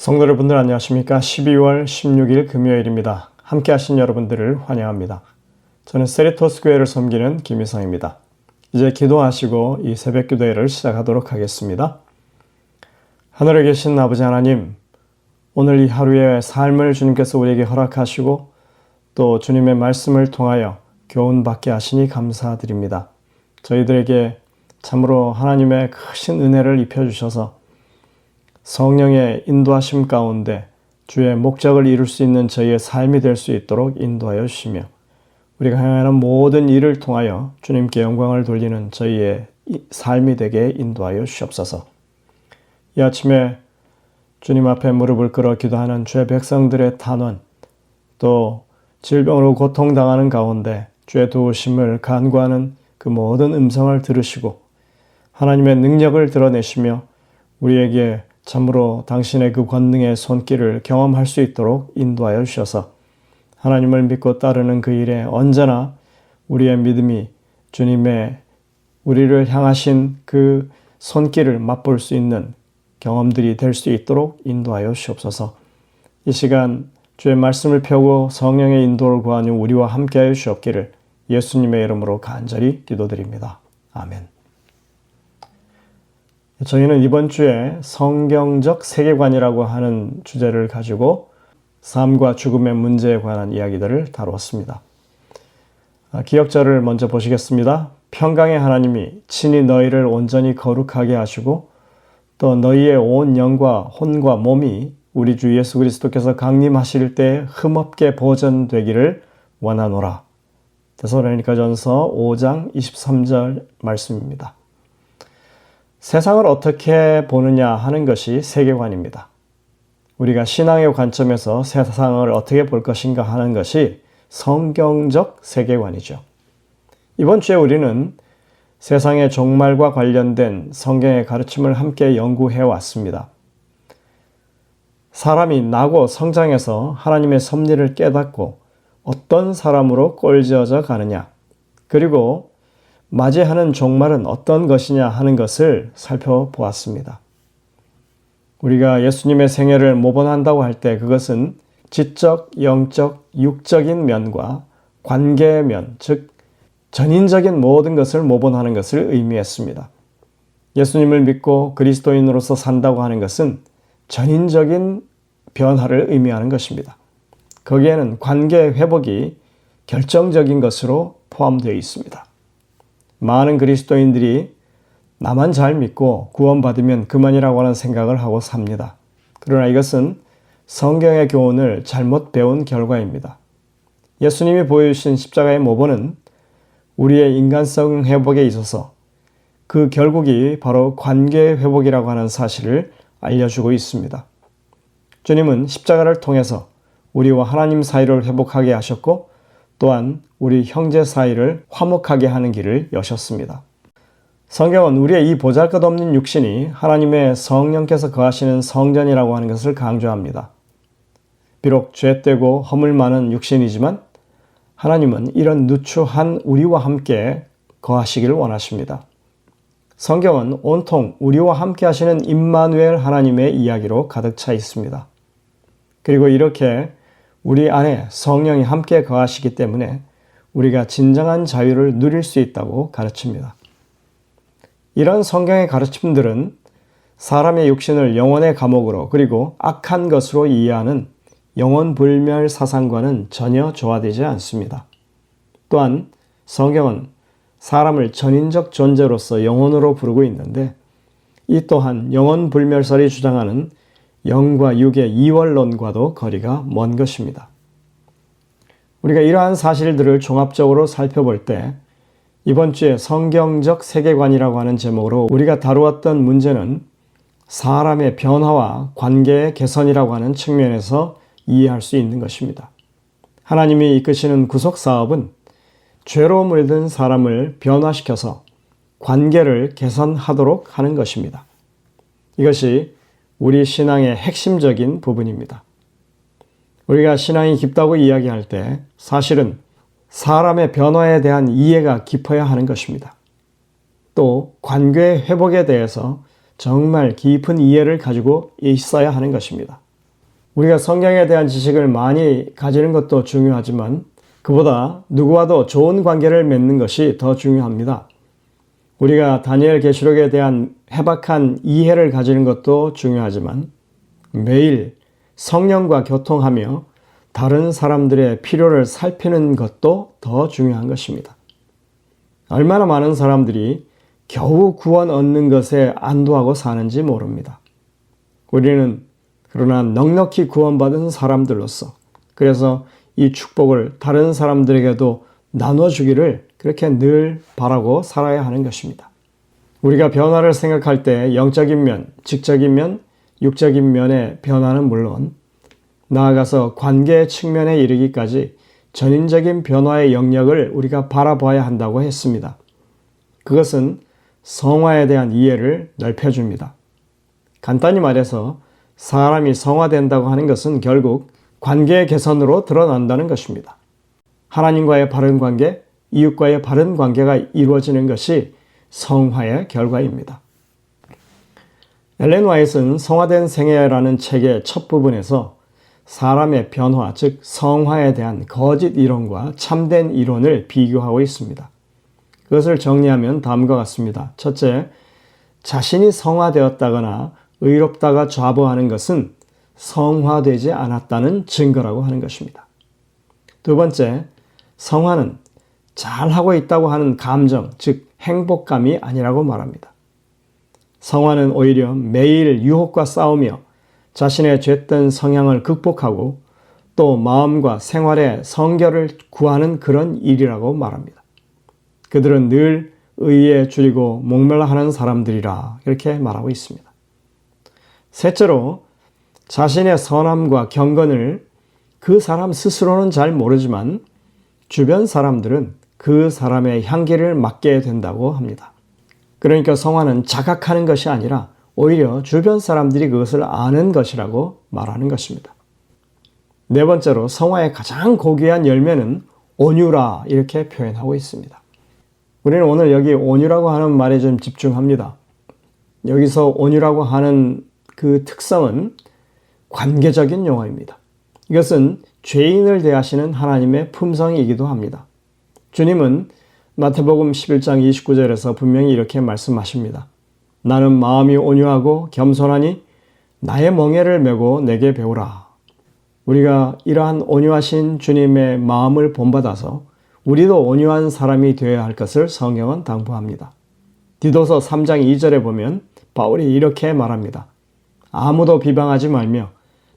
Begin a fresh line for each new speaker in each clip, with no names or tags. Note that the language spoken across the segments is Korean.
성도 여러분들 안녕하십니까? 12월 16일 금요일입니다. 함께 하신 여러분들을 환영합니다. 저는 세리토스 교회를 섬기는 김희성입니다. 이제 기도하시고 이 새벽 기도회를 시작하도록 하겠습니다. 하늘에 계신 아버지 하나님, 오늘 이 하루의 삶을 주님께서 우리에게 허락하시고 또 주님의 말씀을 통하여 교훈받게 하시니 감사드립니다. 저희들에게 참으로 하나님의 크신 은혜를 입혀주셔서 성령의 인도하심 가운데 주의 목적을 이룰 수 있는 저희의 삶이 될 수 있도록 인도하여 주시며 우리가 행하는 모든 일을 통하여 주님께 영광을 돌리는 저희의 삶이 되게 인도하여 주시옵소서. 이 아침에 주님 앞에 무릎을 꿇어 기도하는 주의 백성들의 탄원, 또 질병으로 고통당하는 가운데 주의 도우심을 간구하는 그 모든 음성을 들으시고 하나님의 능력을 드러내시며 우리에게 참으로 당신의 그 권능의 손길을 경험할 수 있도록 인도하여 주셔서 하나님을 믿고 따르는 그 일에 언제나 우리의 믿음이 주님의 우리를 향하신 그 손길을 맛볼 수 있는 경험들이 될 수 있도록 인도하여 주옵소서. 이 시간 주의 말씀을 펴고 성령의 인도를 구하는 우리와 함께하여 주옵기를 예수님의 이름으로 간절히 기도드립니다. 아멘. 저희는 이번 주에 성경적 세계관이라고 하는 주제를 가지고 삶과 죽음의 문제에 관한 이야기들을 다루었습니다. 기억절을 먼저 보시겠습니다. 평강의 하나님이 친히 너희를 온전히 거룩하게 하시고 또 너희의 온 영과 혼과 몸이 우리 주 예수 그리스도께서 강림하실 때 흠없게 보존되기를 원하노라. 데살로니가전서 5장 23절 말씀입니다. 세상을 어떻게 보느냐 하는 것이 세계관입니다. 우리가 신앙의 관점에서 세상을 어떻게 볼 것인가 하는 것이 성경적 세계관이죠. 이번 주에 우리는 세상의 종말과 관련된 성경의 가르침을 함께 연구해 왔습니다. 사람이 나고 성장해서 하나님의 섭리를 깨닫고 어떤 사람으로 꼴지어져 가느냐, 그리고 맞이하는 종말은 어떤 것이냐 하는 것을 살펴보았습니다. 우리가 예수님의 생애를 모본한다고 할 때 그것은 지적, 영적, 육적인 면과 관계의 면, 즉 전인적인 모든 것을 모본하는 것을 의미했습니다. 예수님을 믿고 그리스도인으로서 산다고 하는 것은 전인적인 변화를 의미하는 것입니다. 거기에는 관계의 회복이 결정적인 것으로 포함되어 있습니다. 많은 그리스도인들이 나만 잘 믿고 구원받으면 그만이라고 하는 생각을 하고 삽니다. 그러나 이것은 성경의 교훈을 잘못 배운 결과입니다. 예수님이 보여주신 십자가의 모본은 우리의 인간성 회복에 있어서 그 결국이 바로 관계의 회복이라고 하는 사실을 알려주고 있습니다. 주님은 십자가를 통해서 우리와 하나님 사이를 회복하게 하셨고 또한 우리 형제 사이를 화목하게 하는 길을 여셨습니다. 성경은 우리의 이 보잘것없는 육신이 하나님의 성령께서 거하시는 성전이라고 하는 것을 강조합니다. 비록 죄되고 허물 많은 육신이지만 하나님은 이런 누추한 우리와 함께 거하시기를 원하십니다. 성경은 온통 우리와 함께 하시는 임마누엘 하나님의 이야기로 가득 차 있습니다. 그리고 이렇게 우리 안에 성령이 함께 거하시기 때문에 우리가 진정한 자유를 누릴 수 있다고 가르칩니다. 이런 성경의 가르침들은 사람의 육신을 영혼의 감옥으로 그리고 악한 것으로 이해하는 영혼불멸 사상과는 전혀 조화되지 않습니다. 또한 성경은 사람을 전인적 존재로서 영혼으로 부르고 있는데 이 또한 영혼불멸설이 주장하는 영과 육의 이원론과도 거리가 먼 것입니다. 우리가 이러한 사실들을 종합적으로 살펴볼 때 이번 주에 성경적 세계관이라고 하는 제목으로 우리가 다루었던 문제는 사람의 변화와 관계의 개선이라고 하는 측면에서 이해할 수 있는 것입니다. 하나님이 이끄시는 구속 사업은 죄로 물든 사람을 변화시켜서 관계를 개선하도록 하는 것입니다. 이것이 우리 신앙의 핵심적인 부분입니다. 우리가 신앙이 깊다고 이야기할 때 사실은 사람의 변화에 대한 이해가 깊어야 하는 것입니다. 또 관계의 회복에 대해서 정말 깊은 이해를 가지고 있어야 하는 것입니다. 우리가 성경에 대한 지식을 많이 가지는 것도 중요하지만 그보다 누구와도 좋은 관계를 맺는 것이 더 중요합니다. 우리가 다니엘 계시록에 대한 해박한 이해를 가지는 것도 중요하지만 매일 성령과 교통하며 다른 사람들의 필요를 살피는 것도 더 중요한 것입니다. 얼마나 많은 사람들이 겨우 구원 얻는 것에 안도하고 사는지 모릅니다. 우리는 그러나 넉넉히 구원받은 사람들로서 그래서 이 축복을 다른 사람들에게도 나눠주기를 그렇게 늘 바라고 살아야 하는 것입니다. 우리가 변화를 생각할 때 영적인 면, 직적인 면, 육적인 면의 변화는 물론 나아가서 관계 측면에 이르기까지 전인적인 변화의 영역을 우리가 바라봐야 한다고 했습니다. 그것은 성화에 대한 이해를 넓혀줍니다. 간단히 말해서 사람이 성화된다고 하는 것은 결국 관계 개선으로 드러난다는 것입니다. 하나님과의 바른 관계, 이웃과의 바른 관계가 이루어지는 것이 성화의 결과입니다. 엘렌 화이트는 성화된 생애라는 책의 첫 부분에서 사람의 변화, 즉 성화에 대한 거짓 이론과 참된 이론을 비교하고 있습니다. 그것을 정리하면 다음과 같습니다. 첫째, 자신이 성화되었다거나 의롭다가 좌보하는 것은 성화되지 않았다는 증거라고 하는 것입니다. 두 번째, 성화는 잘하고 있다고 하는 감정, 즉 행복감이 아니라고 말합니다. 성화는 오히려 매일 유혹과 싸우며 자신의 죄된 성향을 극복하고 또 마음과 생활의 성결을 구하는 그런 일이라고 말합니다. 그들은 늘 의에 줄이고 목말라하는 사람들이라 이렇게 말하고 있습니다. 셋째로 자신의 선함과 경건을 그 사람 스스로는 잘 모르지만 주변 사람들은 그 사람의 향기를 맡게 된다고 합니다. 그러니까 성화는 자각하는 것이 아니라 오히려 주변 사람들이 그것을 아는 것이라고 말하는 것입니다. 네 번째로 성화의 가장 고귀한 열매는 온유라 이렇게 표현하고 있습니다. 우리는 오늘 여기 온유라고 하는 말에 좀 집중합니다. 여기서 온유라고 하는 그 특성은 관계적인 용어입니다. 이것은 죄인을 대하시는 하나님의 품성이기도 합니다. 주님은 마태복음 11장 29절에서 분명히 이렇게 말씀하십니다. 나는 마음이 온유하고 겸손하니 나의 멍에를 메고 내게 배우라. 우리가 이러한 온유하신 주님의 마음을 본받아서 우리도 온유한 사람이 되어야 할 것을 성경은 당부합니다. 디도서 3장 2절에 보면 바울이 이렇게 말합니다. 아무도 비방하지 말며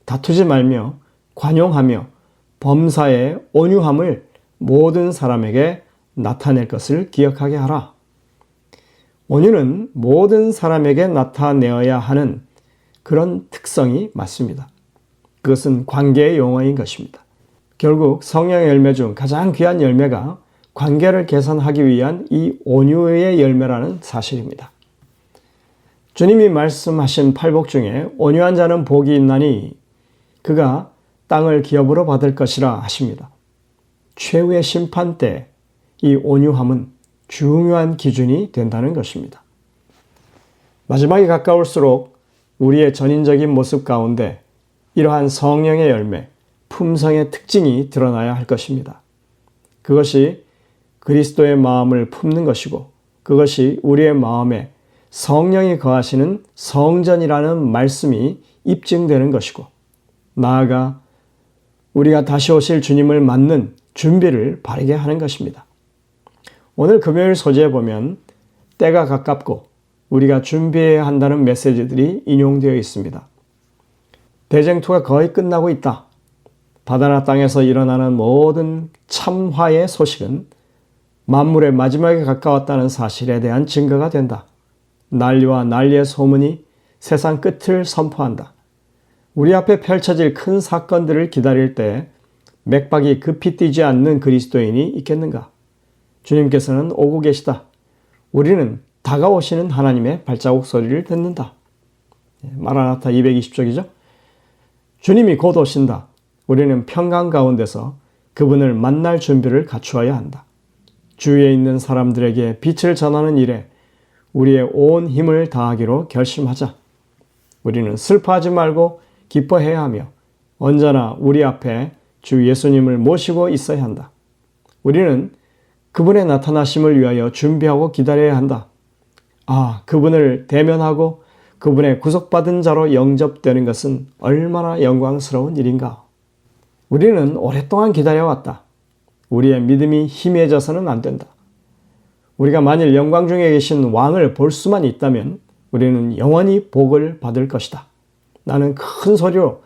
다투지 말며 관용하며 범사에 온유함을 모든 사람에게 나타낼 것을 기억하게 하라. 온유는 모든 사람에게 나타내어야 하는 그런 특성이 맞습니다. 그것은 관계의 용어인 것입니다. 결국 성령의 열매 중 가장 귀한 열매가 관계를 개선하기 위한 이 온유의 열매라는 사실입니다. 주님이 말씀하신 팔복 중에 온유한 자는 복이 있나니 그가 땅을 기업으로 받을 것이라 하십니다. 최후의 심판 때 이 온유함은 중요한 기준이 된다는 것입니다. 마지막이 가까울수록 우리의 전인적인 모습 가운데 이러한 성령의 열매, 품성의 특징이 드러나야 할 것입니다. 그것이 그리스도의 마음을 품는 것이고 그것이 우리의 마음에 성령이 거하시는 성전이라는 말씀이 입증되는 것이고 나아가 우리가 다시 오실 주님을 맞는 준비를 바르게 하는 것입니다. 오늘 금요일 소재에 보면 때가 가깝고 우리가 준비해야 한다는 메시지들이 인용되어 있습니다. 대쟁투가 거의 끝나고 있다. 바다나 땅에서 일어나는 모든 참화의 소식은 만물의 마지막에 가까웠다는 사실에 대한 증거가 된다. 난리와 난리의 소문이 세상 끝을 선포한다. 우리 앞에 펼쳐질 큰 사건들을 기다릴 때 맥박이 급히 뛰지 않는 그리스도인이 있겠는가? 주님께서는 오고 계시다. 우리는 다가오시는 하나님의 발자국 소리를 듣는다. 마라나타 220쪽이죠. 주님이 곧 오신다. 우리는 평강 가운데서 그분을 만날 준비를 갖추어야 한다. 주위에 있는 사람들에게 빛을 전하는 일에 우리의 온 힘을 다하기로 결심하자. 우리는 슬퍼하지 말고 기뻐해야 하며 언제나 우리 앞에 주 예수님을 모시고 있어야 한다. 우리는 그분의 나타나심을 위하여 준비하고 기다려야 한다. 그분을 대면하고 그분의 구속받은 자로 영접되는 것은 얼마나 영광스러운 일인가. 우리는 오랫동안 기다려왔다. 우리의 믿음이 희미해져서는 안 된다. 우리가 만일 영광 중에 계신 왕을 볼 수만 있다면 우리는 영원히 복을 받을 것이다. 나는 큰 소리로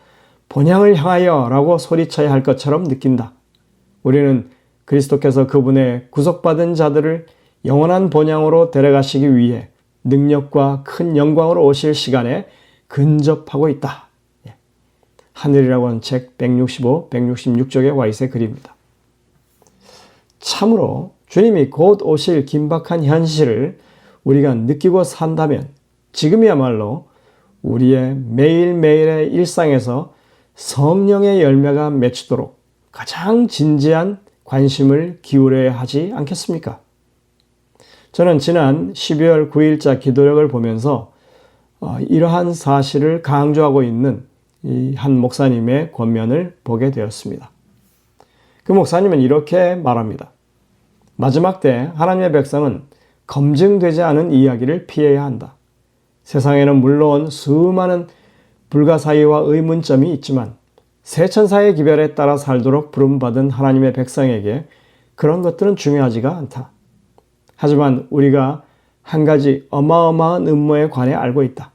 본향을 향하여 라고 소리쳐야 할 것처럼 느낀다. 우리는 그리스도께서 그분의 구속받은 자들을 영원한 본향으로 데려가시기 위해 능력과 큰 영광으로 오실 시간에 근접하고 있다. 하늘이라고 하는 책 165, 166쪽에 와 있을 글입니다. 참으로 주님이 곧 오실 긴박한 현실을 우리가 느끼고 산다면 지금이야말로 우리의 매일매일의 일상에서 성령의 열매가 맺히도록 가장 진지한 관심을 기울여야 하지 않겠습니까? 저는 지난 12월 9일자 기도력을 보면서 이러한 사실을 강조하고 있는 이 한 목사님의 권면을 보게 되었습니다. 그 목사님은 이렇게 말합니다. 마지막 때 하나님의 백성은 검증되지 않은 이야기를 피해야 한다. 세상에는 물론 수많은 불가사의와 의문점이 있지만 세천사의 기별에 따라 살도록 부름받은 하나님의 백성에게 그런 것들은 중요하지가 않다. 하지만 우리가 한 가지 어마어마한 음모에 관해 알고 있다.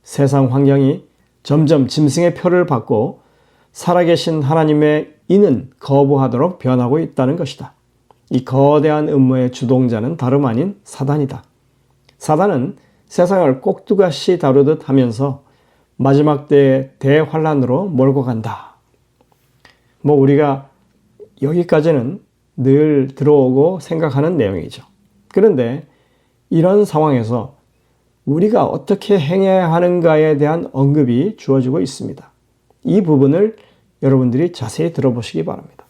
세상 환경이 점점 짐승의 표를 받고 살아계신 하나님의 이는 거부하도록 변하고 있다는 것이다. 이 거대한 음모의 주동자는 다름 아닌 사단이다. 사단은 세상을 꼭두각시 다루듯 하면서 마지막 때의 대환란으로 몰고 간다. 우리가 여기까지는 늘 들어오고 생각하는 내용이죠. 그런데 이런 상황에서 우리가 어떻게 행해야 하는가에 대한 언급이 주어지고 있습니다. 이 부분을 여러분들이 자세히 들어보시기 바랍니다.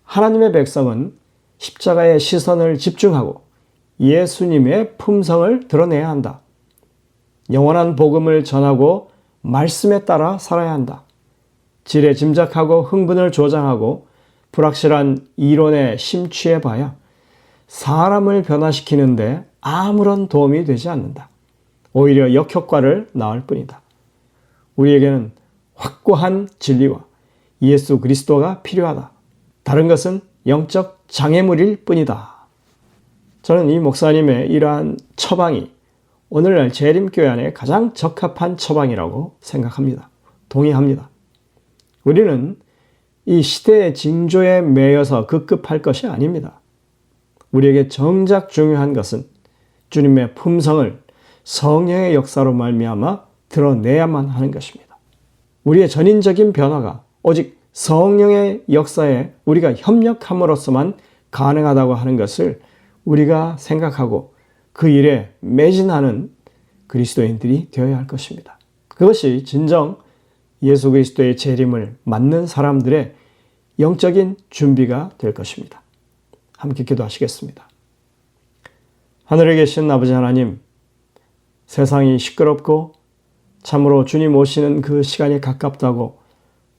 하나님의 백성은 십자가의 시선을 집중하고 예수님의 품성을 드러내야 한다. 영원한 복음을 전하고 말씀에 따라 살아야 한다. 지레 짐작하고 흥분을 조장하고 불확실한 이론에 심취해 봐야 사람을 변화시키는데 아무런 도움이 되지 않는다. 오히려 역효과를 낳을 뿐이다. 우리에게는 확고한 진리와 예수 그리스도가 필요하다. 다른 것은 영적 장애물일 뿐이다. 저는 이 목사님의 이러한 처방이 오늘날 재림교회 안에 가장 적합한 처방이라고 생각합니다. 동의합니다. 우리는 이 시대의 징조에 매여서 급급할 것이 아닙니다. 우리에게 정작 중요한 것은 주님의 품성을 성령의 역사로 말미암아 드러내야만 하는 것입니다. 우리의 전인적인 변화가 오직 성령의 역사에 우리가 협력함으로써만 가능하다고 하는 것을 우리가 생각하고 그 일에 매진하는 그리스도인들이 되어야 할 것입니다. 그것이 진정 예수 그리스도의 재림을 맞는 사람들의 영적인 준비가 될 것입니다. 함께 기도하시겠습니다. 하늘에 계신 아버지 하나님, 세상이 시끄럽고 참으로 주님 오시는 그 시간이 가깝다고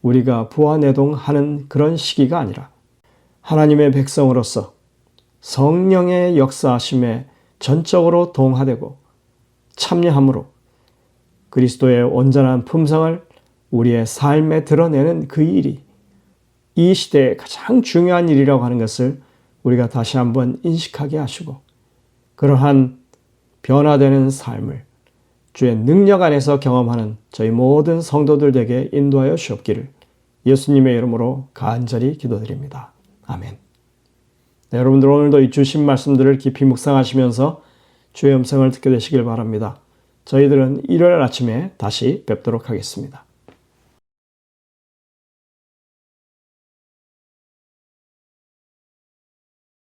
우리가 부화내동하는 그런 시기가 아니라 하나님의 백성으로서 성령의 역사하심에 전적으로 동화되고 참여함으로 그리스도의 온전한 품성을 우리의 삶에 드러내는 그 일이 이 시대의 가장 중요한 일이라고 하는 것을 우리가 다시 한번 인식하게 하시고 그러한 변화되는 삶을 주의 능력 안에서 경험하는 저희 모든 성도들에게 인도하여 주옵기를 예수님의 이름으로 간절히 기도드립니다. 아멘. 네, 여러분들 오늘도 이 주신 말씀들을 깊이 묵상하시면서 주의 음성을 듣게 되시길 바랍니다. 저희들은 일요일 아침에 다시 뵙도록 하겠습니다.